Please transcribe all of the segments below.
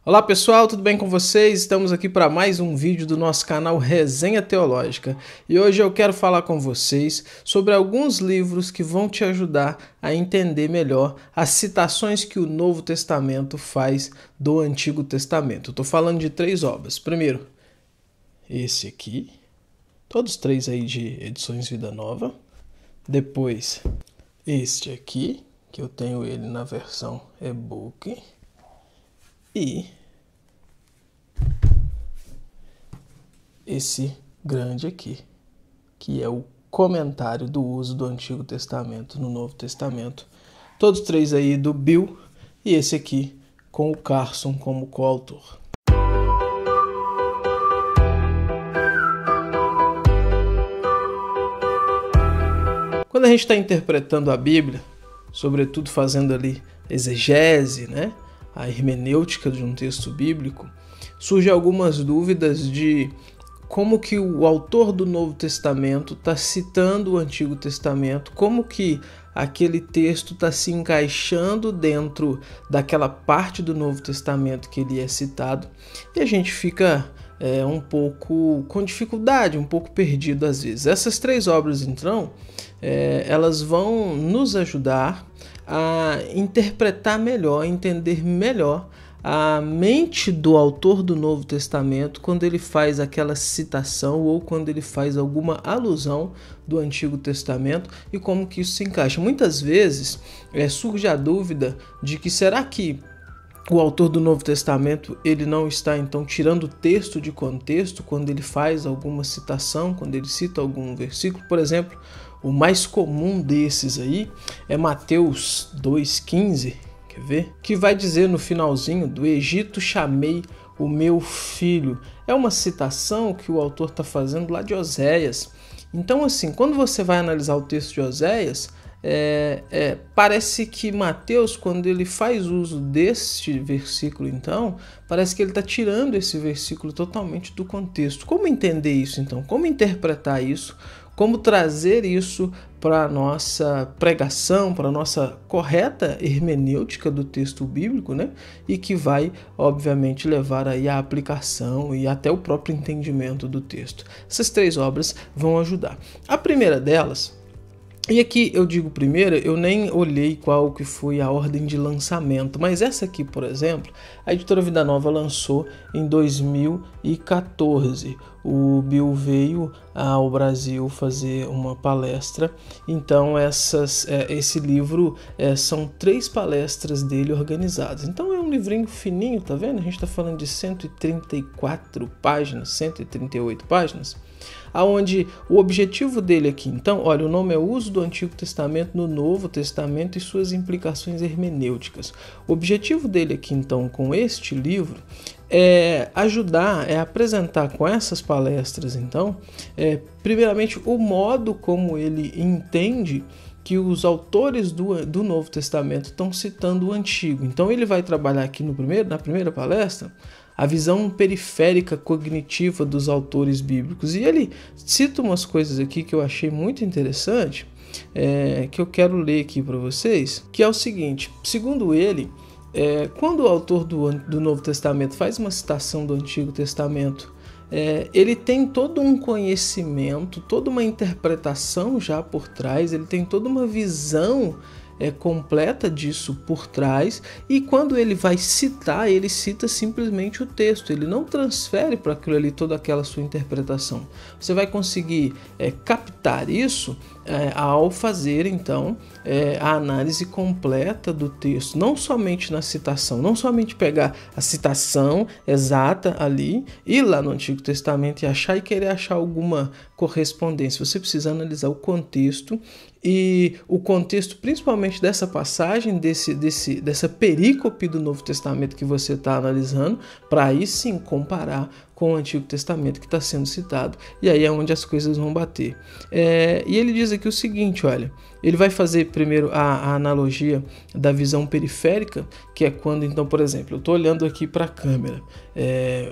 Olá pessoal, tudo bem com vocês? Estamos aqui para mais um vídeo do nosso canal Resenha Teológica e hoje eu quero falar com vocês sobre alguns livros que vão te ajudar a entender melhor as citações que o Novo Testamento faz do Antigo Testamento. Estou falando de 3 obras. Primeiro, esse aqui, todos 3 aí de Edições Vida Nova. Depois, este aqui, que eu tenho ele na versão e-book. E esse grande aqui, que é o comentário do uso do Antigo Testamento no Novo Testamento. Todos 3 aí do Bill e esse aqui com o Carson como coautor. Quando a gente está interpretando a Bíblia, sobretudo fazendo ali exegese, né? A hermenêutica de um texto bíblico, surgem algumas dúvidas de como que o autor do Novo Testamento está citando o Antigo Testamento, como que aquele texto está se encaixando dentro daquela parte do Novo Testamento que ele é citado, e a gente fica um pouco com dificuldade, um pouco perdido às vezes. Essas 3 obras, então, elas vão nos ajudar a interpretar melhor, entender melhor a mente do autor do Novo Testamento quando ele faz aquela citação ou quando ele faz alguma alusão do Antigo Testamento e como que isso se encaixa. Muitas vezes surge a dúvida de que será que o autor do Novo Testamento ele não está então tirando o texto de contexto quando ele faz alguma citação, quando ele cita algum versículo. Por exemplo, o mais comum desses aí é Mateus 2,15, quer ver? Que vai dizer no finalzinho: do Egito chamei o meu filho. É uma citação que o autor está fazendo lá de Oséias. Então, assim, quando você vai analisar o texto de Oséias, parece que Mateus, quando ele faz uso deste versículo, então, parece que ele está tirando esse versículo totalmente do contexto. Como entender isso, então? Como interpretar isso? Como trazer isso para a nossa pregação, para a nossa correta hermenêutica do texto bíblico, né? E que vai, obviamente, levar aí a aplicação e até o próprio entendimento do texto. Essas 3 obras vão ajudar. A primeira delas, e aqui eu digo primeiro, eu nem olhei qual que foi a ordem de lançamento, mas essa aqui, por exemplo, a Editora Vida Nova lançou em 2014. O Bill veio ao Brasil fazer uma palestra, então esse livro são 3 palestras dele organizadas. Então é um livrinho fininho, tá vendo? A gente está falando de 134 páginas, 138 páginas. Aonde o objetivo dele aqui, então, olha, o nome é O Uso do Antigo Testamento no Novo Testamento e suas implicações hermenêuticas. O objetivo dele aqui, então, com este livro é ajudar, é apresentar com essas palestras, então, primeiramente o modo como ele entende que os autores do Novo Testamento estão citando o Antigo. Então ele vai trabalhar aqui na primeira palestra a visão periférica cognitiva dos autores bíblicos. E ele cita umas coisas aqui que eu achei muito interessante, que eu quero ler aqui para vocês, que é o seguinte: segundo ele, quando o autor do Novo Testamento faz uma citação do Antigo Testamento, ele tem todo um conhecimento, toda uma interpretação já por trás, ele tem toda uma visão completa disso por trás, e quando ele vai citar, ele cita simplesmente o texto, ele não transfere para aquilo ali toda aquela sua interpretação. Você vai conseguir captar isso ao fazer então a análise completa do texto, não somente na citação, não somente pegar a citação exata ali, ir lá no Antigo Testamento e achar e querer achar alguma correspondência. Você precisa analisar o contexto, e o contexto principalmente dessa passagem, dessa perícope do Novo Testamento que você está analisando, para aí sim comparar com o Antigo Testamento que está sendo citado, e aí é onde as coisas vão bater. E ele diz aqui o seguinte, olha, ele vai fazer primeiro a analogia da visão periférica, que é quando, então, por exemplo, eu estou olhando aqui para a câmera,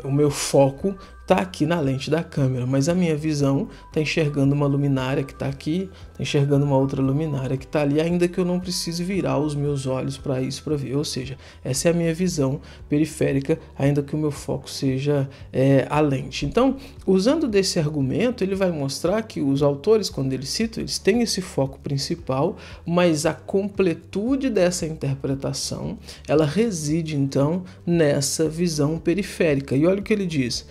o meu foco está aqui na lente da câmera, mas a minha visão está enxergando uma luminária que está aqui enxergando uma outra luminária que está ali, ainda que eu não precise virar os meus olhos para isso para ver. Ou seja, essa é a minha visão periférica, ainda que o meu foco seja a lente. Então, usando desse argumento, ele vai mostrar que os autores, quando eles citam, eles têm esse foco principal, mas a completude dessa interpretação, ela reside então nessa visão periférica. E olha o que ele diz,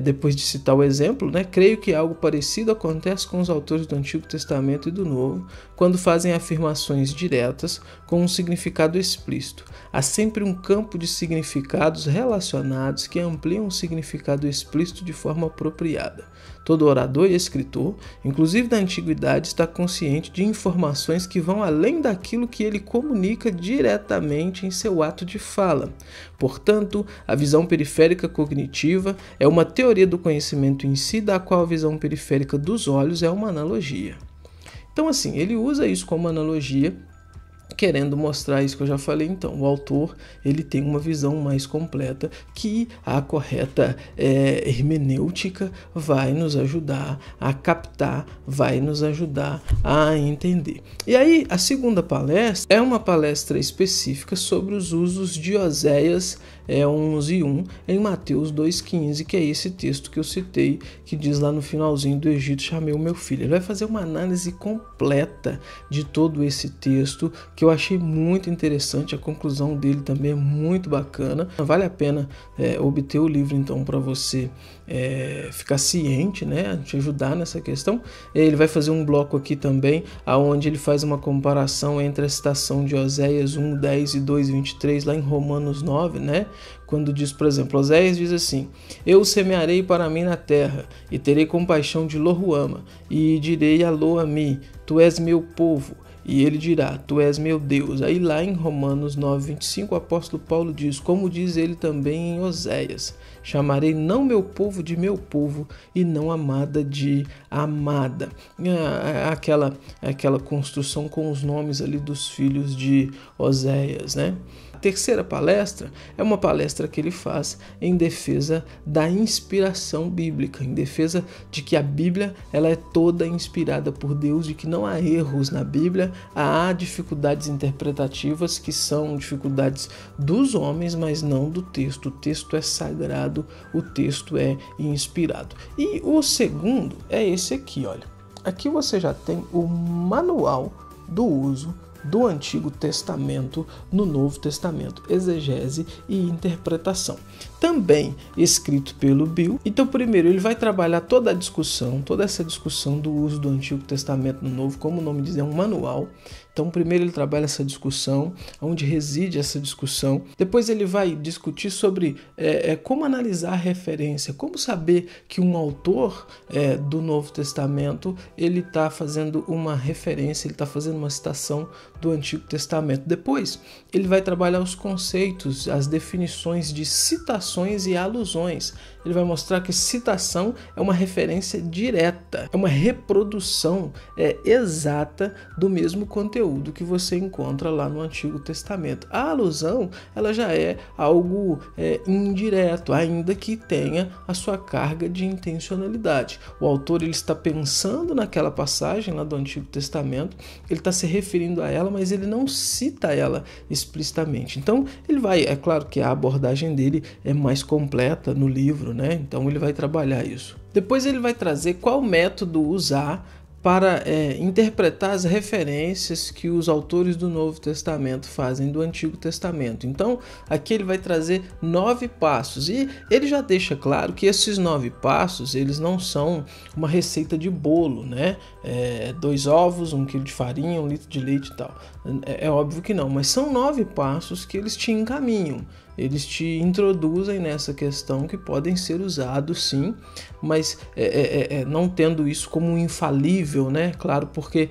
depois de citar o exemplo, né? Creio que algo parecido acontece com os autores do Antigo Testamento e do Novo, quando fazem afirmações diretas com um significado explícito. Há sempre um campo de significados relacionados que ampliam o significado explícito de forma apropriada. Todo orador e escritor, inclusive da antiguidade, está consciente de informações que vão além daquilo que ele comunica diretamente em seu ato de fala. Portanto, a visão periférica cognitiva é uma teoria do conhecimento em si, da qual a visão periférica dos olhos é uma analogia. Então, assim, ele usa isso como analogia, querendo mostrar isso que eu já falei. Então, o autor, ele tem uma visão mais completa, que a correta hermenêutica vai nos ajudar a captar, vai nos ajudar a entender. E aí, a segunda palestra é uma palestra específica sobre os usos de Oséias 11:1 em Mateus 2:15, que é esse texto que eu citei, que diz lá no finalzinho: do Egito chamei o meu filho. Ele vai fazer uma análise completa de todo esse texto, que eu achei muito interessante. A conclusão dele também é muito bacana. Vale a pena obter o livro, então, para você ficar ciente, né, te ajudar nessa questão. Ele vai fazer um bloco aqui também, onde ele faz uma comparação entre a citação de Oséias 1:10 e 2:23, lá em Romanos 9, né? Quando diz, por exemplo, Oséias diz assim: eu semearei para mim na terra, e terei compaixão de Lo-Ruama, e direi a Lo-Ami, tu és meu povo. E ele dirá, tu és meu Deus. Aí lá em Romanos 9:25, o apóstolo Paulo diz, como diz ele também em Oséias: chamarei não meu povo de meu povo, e não amada de amada. Aquela construção com os nomes ali dos filhos de Oséias, né? A terceira palestra é uma palestra que ele faz em defesa da inspiração bíblica, em defesa de que a Bíblia ela é toda inspirada por Deus, de que não há erros na Bíblia, há dificuldades interpretativas que são dificuldades dos homens, mas não do texto. O texto é sagrado, o texto é inspirado. E o segundo é esse aqui, olha. Aqui você já tem o manual do uso do Antigo Testamento no Novo Testamento, exegese e interpretação, também escrito pelo Bill. Então, primeiro ele vai trabalhar toda essa discussão do uso do Antigo Testamento no Novo, como o nome diz, é um manual. Então, primeiro ele trabalha essa discussão, onde reside essa discussão. Depois ele vai discutir sobre como analisar a referência, como saber que um autor do Novo Testamento ele está fazendo uma referência, ele está fazendo uma citação do Antigo Testamento. Depois ele vai trabalhar os conceitos, as definições de citações e alusões. Ele vai mostrar que citação é uma referência direta, é uma reprodução exata do mesmo conteúdo que você encontra lá no Antigo Testamento. A alusão, ela já é algo indireto, ainda que tenha a sua carga de intencionalidade. O autor ele está pensando naquela passagem lá do Antigo Testamento, ele está se referindo a ela, mas ele não cita ela explicitamente. Então, ele vai, é claro que a abordagem dele é mais completa no livro, né? Então, ele vai trabalhar isso. Depois ele vai trazer qual método usar para interpretar as referências que os autores do Novo Testamento fazem do Antigo Testamento. Então, aqui ele vai trazer 9 passos, e ele já deixa claro que esses 9 passos, eles não são uma receita de bolo, né? 2 ovos, 1 quilo de farinha, 1 litro de leite e tal. É óbvio que não, mas são 9 passos que eles te encaminham. Eles te introduzem nessa questão, que podem ser usados sim, mas não tendo isso como um infalível, né? Claro, porque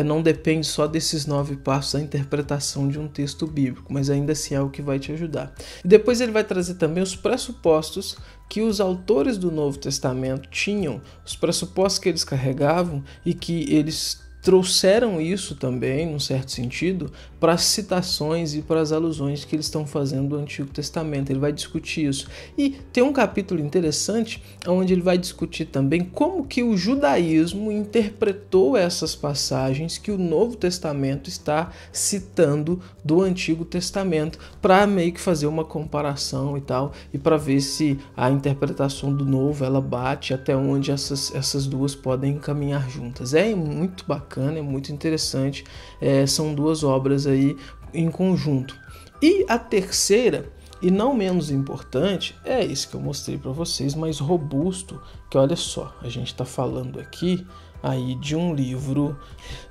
não depende só desses 9 passos a interpretação de um texto bíblico, mas ainda assim é o que vai te ajudar. E depois ele vai trazer também os pressupostos que os autores do Novo Testamento tinham, os pressupostos que eles carregavam e que eles trouxeram isso também, num certo sentido, para as citações e para as alusões que eles estão fazendo do Antigo Testamento. Ele vai discutir isso. E tem um capítulo interessante onde ele vai discutir também como que o judaísmo interpretou essas passagens que o Novo Testamento está citando do Antigo Testamento, para meio que fazer uma comparação e tal, e para ver se a interpretação do Novo ela bate até onde essas duas podem caminhar juntas. É muito bacana, é muito interessante, são duas obras aí em conjunto. E a terceira, e não menos importante, é isso que eu mostrei para vocês, mais robusto, que olha só, a gente está falando aqui aí de um livro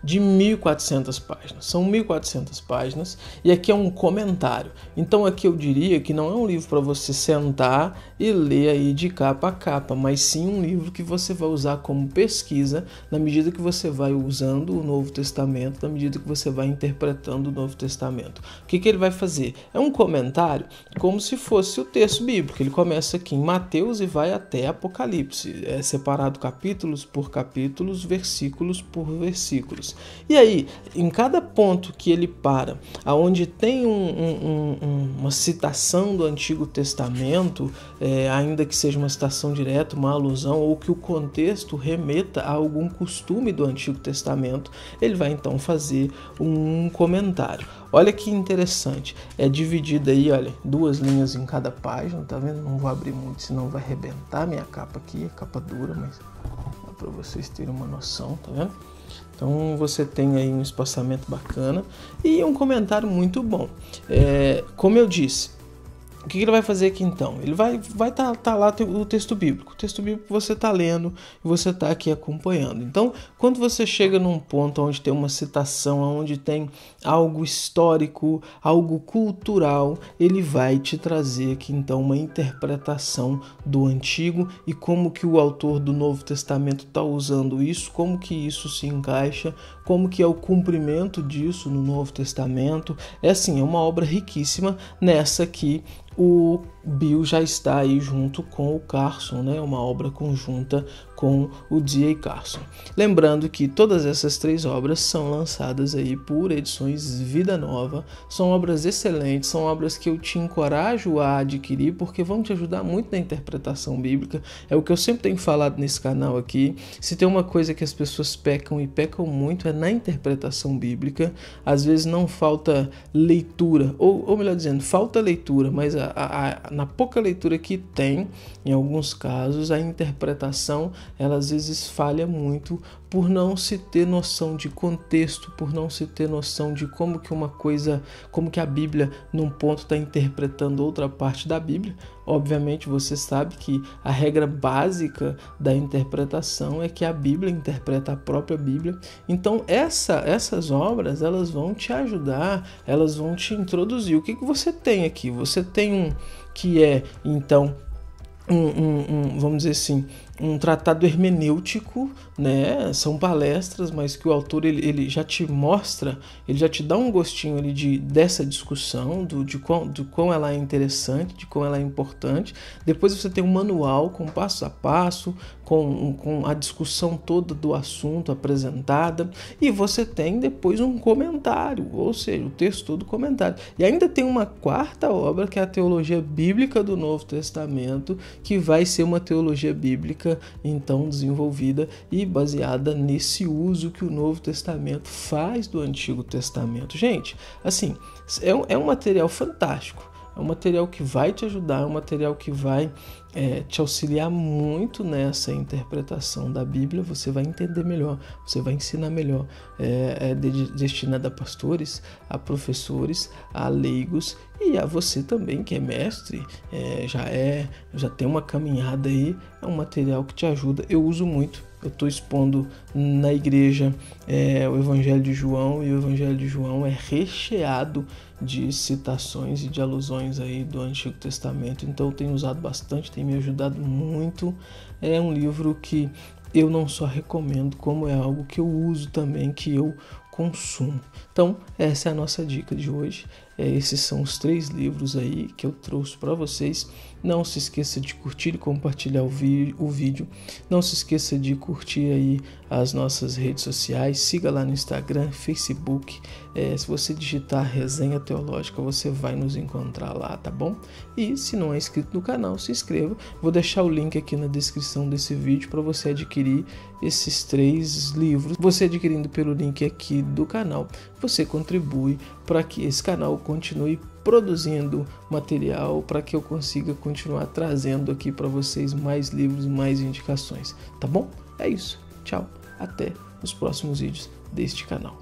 de 1.400 páginas. São 1.400 páginas e aqui é um comentário. Então aqui eu diria que não é um livro para você sentar e ler aí de capa a capa, mas sim um livro que você vai usar como pesquisa na medida que você vai usando o Novo Testamento, na medida que você vai interpretando o Novo Testamento. O que ele vai fazer? É um comentário como se fosse o texto bíblico. Ele começa aqui em Mateus e vai até Apocalipse. É separado capítulos por capítulos, versículos por versículos. E aí, em cada ponto que ele para, aonde tem uma citação do Antigo Testamento, ainda que seja uma citação direta, uma alusão, ou que o contexto remeta a algum costume do Antigo Testamento, ele vai então fazer um comentário. Olha que interessante, é dividido aí, olha, 2 linhas em cada página, tá vendo? Não vou abrir muito, senão vai arrebentar minha capa aqui, é capa dura, mas dá para vocês terem uma noção, tá vendo? Então você tem aí um espaçamento bacana e um comentário muito bom. Como eu disse, o que ele vai fazer aqui então? Ele vai tá lá o texto bíblico. O texto bíblico você está lendo e você está aqui acompanhando. Então, quando você chega num ponto onde tem uma citação, onde tem algo histórico, algo cultural, ele vai te trazer aqui então uma interpretação do Antigo e como que o autor do Novo Testamento está usando isso, como que isso se encaixa, como que é o cumprimento disso no Novo Testamento. É assim, é uma obra riquíssima. Nessa aqui o Bill já está aí junto com o Carson, né? Uma obra conjunta com o D.A. Carson. Lembrando que todas essas 3 obras são lançadas aí por Edições Vida Nova, são obras excelentes, são obras que eu te encorajo a adquirir porque vão te ajudar muito na interpretação bíblica. É o que eu sempre tenho falado nesse canal aqui. Se tem uma coisa que as pessoas pecam e pecam muito é na interpretação bíblica. Às vezes não falta leitura, ou melhor dizendo, falta leitura, mas na pouca leitura que tem, em alguns casos, a interpretação ela às vezes falha muito por não se ter noção de contexto, por não se ter noção de como que uma coisa, como que a Bíblia num ponto está interpretando outra parte da Bíblia. Obviamente você sabe que a regra básica da interpretação é que a Bíblia interpreta a própria Bíblia. Então essas obras elas vão te ajudar, elas vão te introduzir. O que você tem aqui? Você tem que é então vamos dizer assim, um tratado hermenêutico, né? São palestras, mas que o autor ele já te mostra, ele já te dá um gostinho ali dessa discussão, de quão ela é interessante, de quão ela é importante. Depois você tem um manual com passo a passo, com a discussão toda do assunto apresentada, e você tem depois um comentário, ou seja, o texto todo comentário. E ainda tem uma 4ª obra, que é a Teologia Bíblica do Novo Testamento, que vai ser uma teologia bíblica então desenvolvida e baseada nesse uso que o Novo Testamento faz do Antigo Testamento. Gente, assim, é um material fantástico, é um material que vai te ajudar, é um material que vai te auxiliar muito nessa interpretação da Bíblia. Você vai entender melhor, você vai ensinar melhor. É destinado a pastores, a professores, a leigos e a você também que é mestre, já tem uma caminhada aí. É um material que te ajuda. Eu uso muito. Eu estou expondo na igreja o Evangelho de João, e o Evangelho de João é recheado de citações e de alusões aí do Antigo Testamento. Então eu tenho usado bastante, tem me ajudado muito. É um livro que eu não só recomendo, como é algo que eu uso também, que eu consumo. Então essa é a nossa dica de hoje. esses são os 3 livros aí que eu trouxe para vocês. Não se esqueça de curtir e compartilhar o vídeo. Não se esqueça de curtir aí as nossas redes sociais. Siga lá no Instagram, Facebook. Se você digitar Resenha Teológica, você vai nos encontrar lá, tá bom? E se não é inscrito no canal, se inscreva. Vou deixar o link aqui na descrição desse vídeo para você adquirir esses 3 livros. Você adquirindo pelo link aqui do canal, você contribui para que esse canal continue produzindo material, para que eu consiga continuar trazendo aqui para vocês mais livros, mais indicações, tá bom? É isso. Tchau. Até os próximos vídeos deste canal.